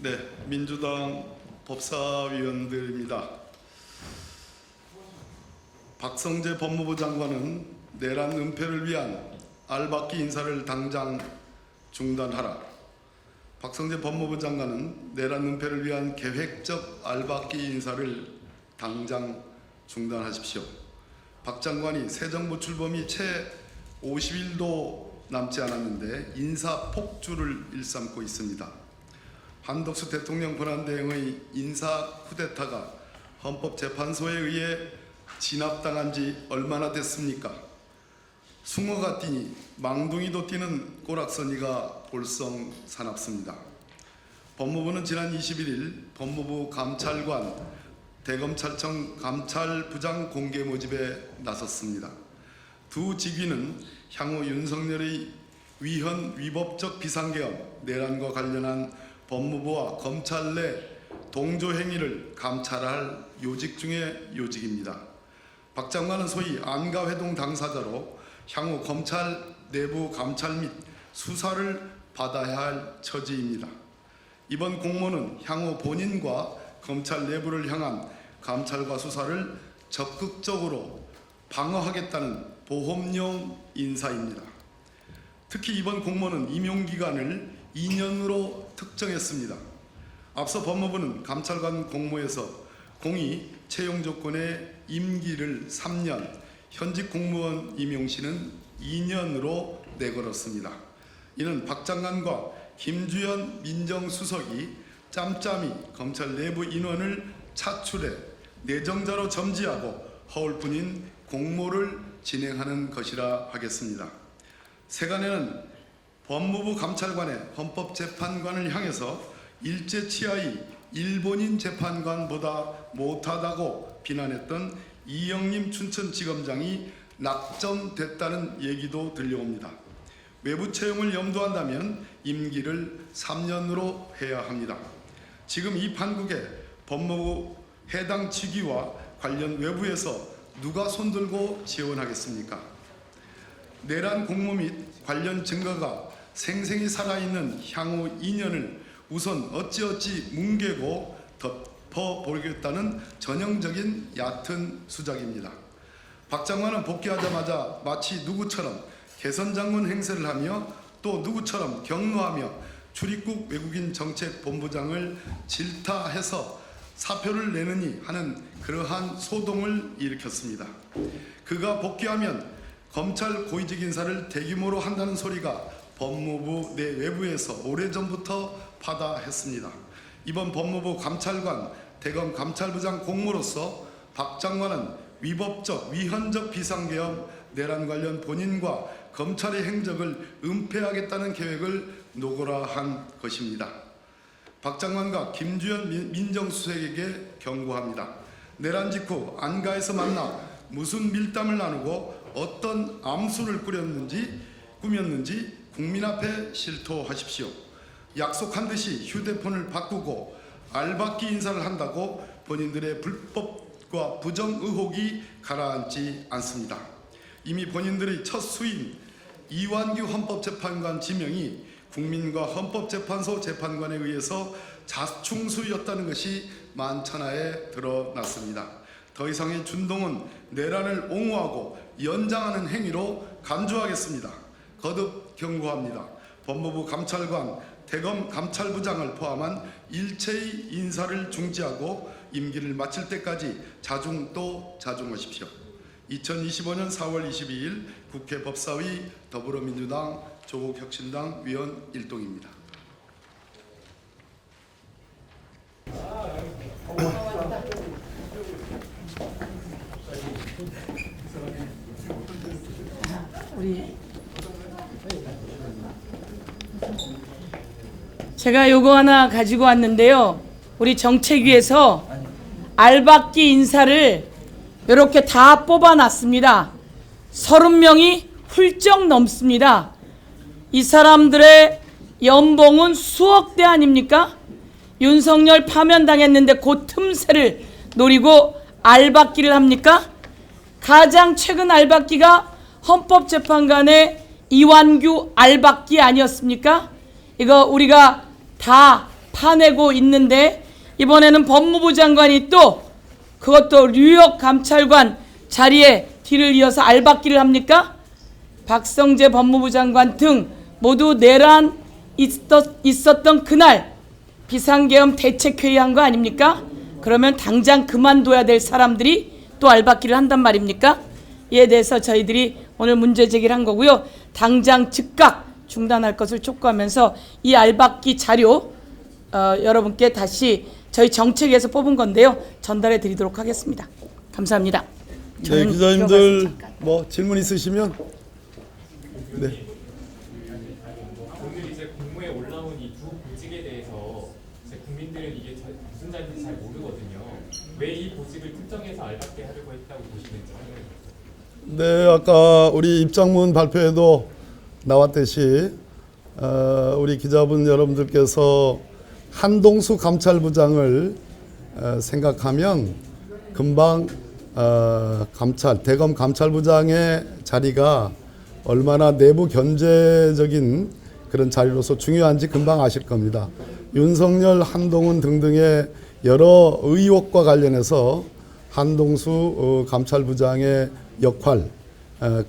네, 민주당 법사위원들입니다. 박성재 법무부 장관은 내란 은폐를 위한 알박기 인사를 당장 중단하라. 박성재 법무부 장관은 내란 은폐를 위한 계획적 알박기 인사를 당장 중단하십시오. 박 장관이 새 정부 출범이 채 50일도 남지 않았는데 인사 폭주를 일삼고 있습니다. 한덕수 대통령 권한대행의 인사 쿠데타가 헌법재판소에 의해 진압당한 지 얼마나 됐습니까? 숭어가 뛰니 망둥이도 뛰는 꼬락서니가 볼썽사납습니다. 법무부는 지난 21일 법무부 감찰관 대검찰청 감찰부장 공개 모집에 나섰습니다. 두 직위는 향후 윤석열의 위헌 위법적 비상계엄 내란과 관련한 법무부와 검찰 내 동조 행위를 감찰할 요직 중의 요직입니다. 박 장관은 소위 안가회동 당사자로 향후 검찰 내부 감찰 및 수사를 받아야 할 처지입니다. 이번 공모는 향후 본인과 검찰 내부를 향한 감찰과 수사를 적극적으로 방어하겠다는 보험용 인사입니다. 특히 이번 공모는 임용기간을 2년으로 특정했습니다. 앞서 법무부는 감찰관 공모에서 공이 채용 조건의 임기를 3년, 현직 공무원 임용시는 2년으로 내걸었습니다. 이는 박 장관과 김주현 민정수석이 짬짬이 검찰 내부 인원을 차출해 내정자로 점지하고 허울뿐인 공모를 진행하는 것이라 하겠습니다. 세간에는 법무부 감찰관의 헌법재판관을 향해서 일제 치하의 일본인 재판관보다 못하다고 비난했던 이영림 춘천지검장이 낙점됐다는 얘기도 들려옵니다. 외부 채용을 염두한다면 임기를 3년으로 해야 합니다. 지금 이 판국에 법무부 해당 직위와 관련 외부에서 누가 손들고 지원하겠습니까? 내란 공모 및 관련 증거가 생생히 살아있는 향후 2년을 우선 어찌어찌 뭉개고 덮어보겠다는 전형적인 얕은 수작입니다. 박 장관은 복귀하자마자 마치 누구처럼 개선장군 행세를 하며 또 누구처럼 격노하며 출입국 외국인 정책본부장을 질타해서 사표를 내느니 하는 그러한 소동을 일으켰습니다. 그가 복귀하면 검찰 고위직 인사를 대규모로 한다는 소리가 법무부 내 외부에서 오래전부터 파다했습니다. 이번 법무부 감찰관 대검 감찰부장 공모로서 박 장관은 위법적 위헌적 비상계엄 내란 관련 본인과 검찰의 행적을 은폐하겠다는 계획을 노골화한 것입니다. 박 장관과 김주현 민정수석에게 경고합니다. 내란 직후 안가에서 만나 무슨 밀담을 나누고 어떤 암수를 꾸몄는지 국민 앞에 실토하십시오. 약속한 듯이 휴대폰을 바꾸고 알박기 인사를 한다고 본인들의 불법과 부정 의혹이 가라앉지 않습니다. 이미 본인들의 첫 수임 이완규 헌법재판관 지명이 국민과 헌법재판소 재판관에 의해서 자충수였다는 것이 만천하에 드러났습니다. 더 이상의 준동은 내란을 옹호하고 연장하는 행위로 간주하겠습니다. 거듭 경고합니다. 법무부 감찰관, 대검 감찰부장을 포함한 일체의 인사를 중지하고 임기를 마칠 때까지 자중 또 자중하십시오. 2025년 4월 22일 국회 법사위 더불어민주당 조국혁신당 위원 일동입니다. 제가 요거 하나 가지고 왔는데요. 우리 정책위에서 알박기 인사를 이렇게 다 뽑아놨습니다. 30명이 훌쩍 넘습니다. 이 사람들의 연봉은 수억 대 아닙니까? 윤석열 파면당했는데 그 틈새를 노리고 알박기를 합니까? 가장 최근 알박기가 헌법재판관의 이완규 알박기 아니었습니까? 이거 우리가 다 파내고 있는데 이번에는 법무부 장관이 또 그것도 뉴욕 감찰관 자리에 뒤를 이어서 알박기를 합니까? 박성재 법무부 장관 등 모두 내란 있었던 그날 비상계엄 대책회의한 거 아닙니까? 그러면 당장 그만둬야 될 사람들이 또 알박기를 한단 말입니까? 이에 대해서 저희들이 오늘 문제 제기를 한 거고요. 당장 즉각 중단할 것을 촉구하면서 이 알박기 자료 여러분께 다시 저희 정책에서 뽑은 건데요. 전달해 드리도록 하겠습니다. 감사합니다. 네, 기자님들 뭐 질문 있으시면 네. 오늘 이제 공모에 올라온 이 두 보직에 대해서 이제 국민들은 이게 무슨 자리인지 잘 모르거든요. 왜 이 보직을 특정해서 알박기 하려고 했다고 보시는지 설명해 주세요. 네, 아까 우리 입장문 발표에도 나왔듯이 우리 기자분 여러분들께서 한동수 감찰부장을 생각하면 금방 대검 감찰부장의 자리가 얼마나 내부 견제적인 그런 자리로서 중요한지 금방 아실 겁니다. 윤석열, 한동훈 등등의 여러 의혹과 관련해서 한동수 감찰부장의 역할,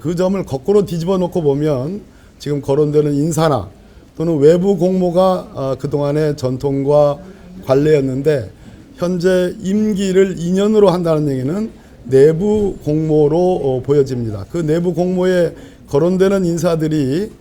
그 점을 거꾸로 뒤집어 놓고 보면 지금 거론되는 인사나 또는 외부 공모가 그동안의 전통과 관례였는데 현재 임기를 2년으로 한다는 얘기는 내부 공모로 보여집니다. 그 내부 공모에 거론되는 인사들이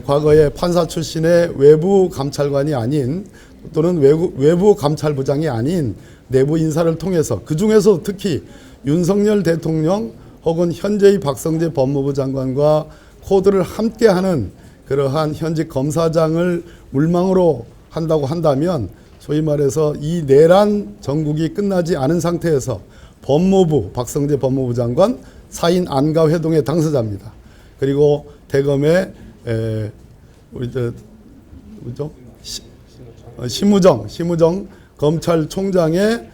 과거에 판사 출신의 외부 감찰관이 아닌 또는 외부 감찰부장이 아닌 내부 인사를 통해서 그중에서 특히 윤석열 대통령 혹은 현재의 박성재 법무부 장관과 코드를 함께하는 그러한 현직 검사장을 물망으로 한다고 한다면 소위 말해서 이 내란 전국이 끝나지 않은 상태에서 법무부 박성재 법무부 장관 사인 안가 회동의 당사자입니다. 그리고 대검의 우리 심우정 검찰총장의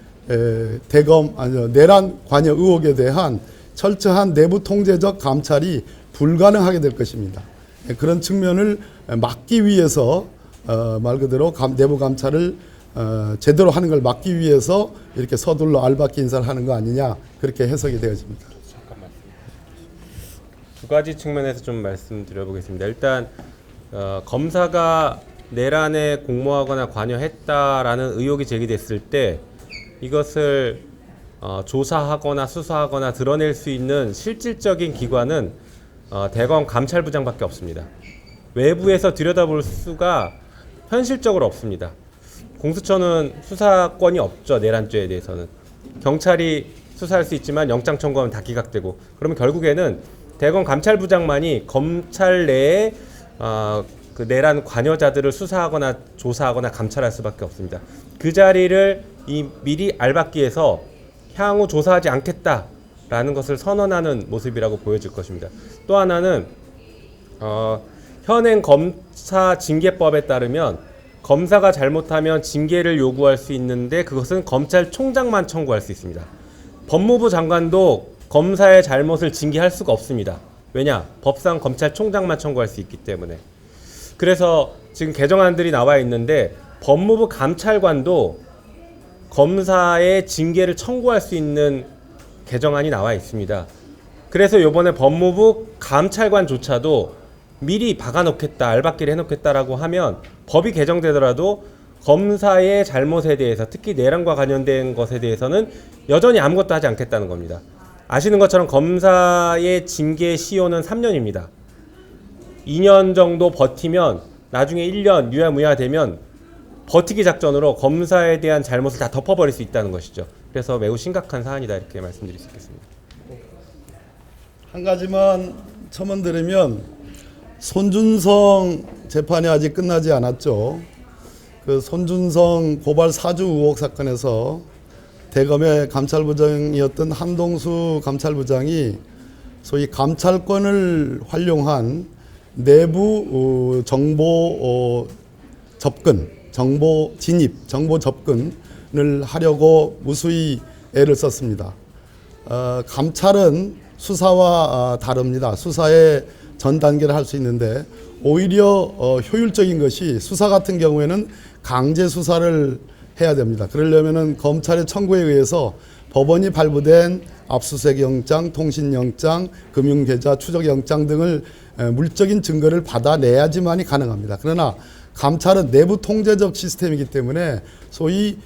대검 내란 관여 의혹에 대한 철저한 내부 통제적 감찰이 불가능하게 될 것입니다. 그런 측면을 막기 위해서 말 그대로 내부 감찰을 제대로 하는 걸 막기 위해서 이렇게 서둘러 알박기 인사를 하는 거 아니냐 그렇게 해석이 되어집니다. 잠깐만. 두 가지 측면에서 좀 말씀드려보겠습니다. 일단 검사가 내란에 공모하거나 관여했다라는 의혹이 제기됐을 때 이것을 조사하거나 수사하거나 드러낼 수 있는 실질적인 기관은 대검 감찰부장밖에 없습니다. 외부에서 들여다볼 수가 현실적으로 없습니다. 공수처는 수사권이 없죠. 내란죄에 대해서는. 경찰이 수사할 수 있지만 영장 청구하면 다 기각되고 그러면 결국에는 대검 감찰부장만이 검찰 내에 그 내란 관여자들을 수사하거나 조사하거나 감찰할 수밖에 없습니다. 그 자리를 미리 알박기해서 향후 조사하지 않겠다라는 것을 선언하는 모습이라고 보여질 것입니다. 또 하나는 현행 검사 징계법에 따르면 검사가 잘못하면 징계를 요구할 수 있는데 그것은 검찰총장만 청구할 수 있습니다. 법무부 장관도 검사의 잘못을 징계할 수가 없습니다. 왜냐? 법상 검찰총장만 청구할 수 있기 때문에. 그래서 지금 개정안들이 나와 있는데 법무부 감찰관도 검사의 징계를 청구할 수 있는 개정안이 나와 있습니다. 그래서 이번에 법무부 감찰관조차도 미리 박아놓겠다, 알박기를 해놓겠다라고 하면 법이 개정되더라도 검사의 잘못에 대해서 특히 내란과 관련된 것에 대해서는 여전히 아무것도 하지 않겠다는 겁니다. 아시는 것처럼 검사의 징계 시효는 3년입니다. 2년 정도 버티면 나중에 1년 유야무야 되면 버티기 작전으로 검사에 대한 잘못을 다 덮어버릴 수 있다는 것이죠. 그래서 매우 심각한 사안이다 이렇게 말씀드릴 수 있겠습니다. 한 가지만 첨언드리면 손준성 재판이 아직 끝나지 않았죠. 그 손준성 고발 사주 의혹 사건에서 대검의 감찰부장이었던 한동수 감찰부장이 소위 감찰권을 활용한 내부 정보 접근, 정보 진입, 정보 접근을 하려고 무수히 애를 썼습니다. 감찰은 수사와 다릅니다. 수사의 전 단계를 할 수 있는데 오히려 효율적인 것이 수사 같은 경우에는 강제 수사를 해야 됩니다. 그러려면은 검찰의 청구에 의해서 법원이 발부된 압수수색 영장, 통신 영장, 금융 계좌 추적 영장 등을 물적인 증거를 받아내야지만이 가능합니다. 그러나 감찰은 내부 통제적 시스템이기 때문에 소위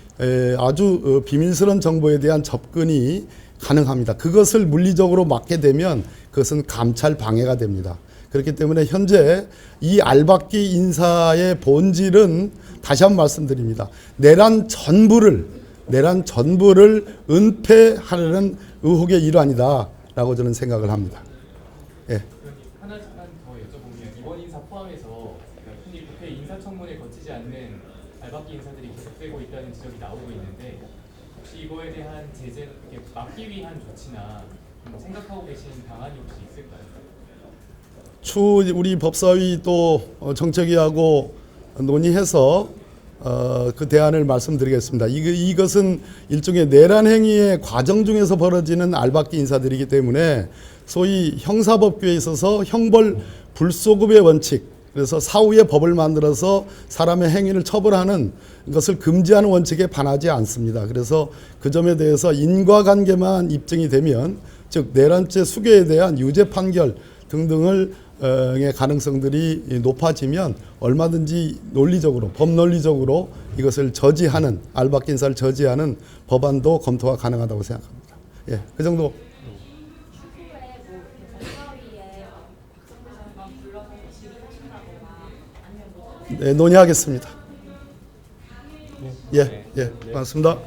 아주 비밀스러운 정보에 대한 접근이 가능합니다. 그것을 물리적으로 막게 되면 그것은 감찰 방해가 됩니다. 그렇기 때문에 현재 이 알박기 인사의 본질은 다시 한번 말씀드립니다. 내란 전부를 은폐하려는 의혹의 일환이다라고 저는 생각을 합니다. 예. 하나만 더 여쭤보면 이번 인사 포함해서 흔히 국회 인사청문회 거치지 않는 알박기 인사들이 계속되고 있다는 지적이 나오고 있는데 혹시 이거에 대한 제재 막기 위한 조치나 생각하고 계신 방안이 혹시 있을까요? 추후 우리 법사위 또 정책위하고 논의해서 그 대안을 말씀드리겠습니다. 이것은 일종의 내란 행위의 과정 중에서 벌어지는 알박기 인사들이기 때문에 소위 형사법규에 있어서 형벌 불소급의 원칙, 그래서 사후에 법을 만들어서 사람의 행위를 처벌하는 것을 금지하는 원칙에 반하지 않습니다. 그래서 그 점에 대해서 인과관계만 입증이 되면, 즉 내란죄 수괴에 대한 유죄 판결 등등을 의 가능성들이 높아지면 얼마든지 논리적으로, 법논리적으로 이것을 저지하는, 알박기 인사를 저지하는 법안도 검토가 가능하다고 생각합니다. 예, 그 정도. 네, 논의하겠습니다. 예, 예, 고맙습니다.